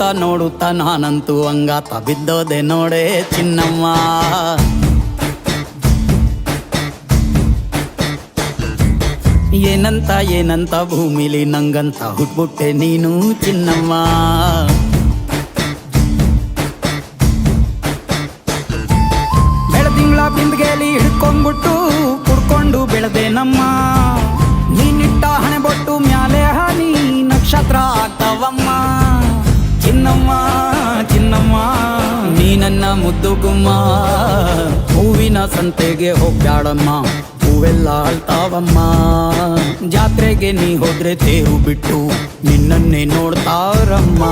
ನೋಡುತ್ತಾ ನಾನಂತೂ ಹಂಗಾತ ಬಿದ್ದೋದೆ ನೋಡೆ ಚಿನ್ನಮ್ಮ. ಏನಂತ ಭೂಮಿಲಿ ನಂಗಂತ ಹುಟ್ಬಿಟ್ಟೆ ನೀನು ಚಿನ್ನಮ್ಮ. ಬೆಳದಿಂಗಳ ಬಿಂದಿಗೆಲಿ ಹಿಡ್ಕೊಂಡ್ಬಿಟ್ಟು ಕುಡ್ಕೊಂಡು ಬೆಳೆದೆ ನಮ್ಮ. ನೀನಿಟ್ಟ ಹಣೆ ಬೊಟ್ಟು ಮ್ಯಾಲೆ ಹನಿ ನಕ್ಷತ್ರ ಆಗ್ತಾವಮ್ಮ. ಚಿನ್ನಮ್ಮ ಚಿನ್ನಮ್ಮ ನೀ ನನ್ನ ಮುದ್ದು ಗುಮ್ಮ. ಹೂವಿನ ಸಂತೆಗೆ ಹೋಗ್ಯಾಡಮ್ಮ, ಹೂವೆಲ್ಲ ಅಳ್ತಾವಮ್ಮ. ಜಾತ್ರೆಗೆ ನೀ ಹೋದ್ರೆ ತೇರು ಬಿಟ್ಟು ನಿನ್ನನ್ನೇ ನೋಡ್ತಾರಮ್ಮ.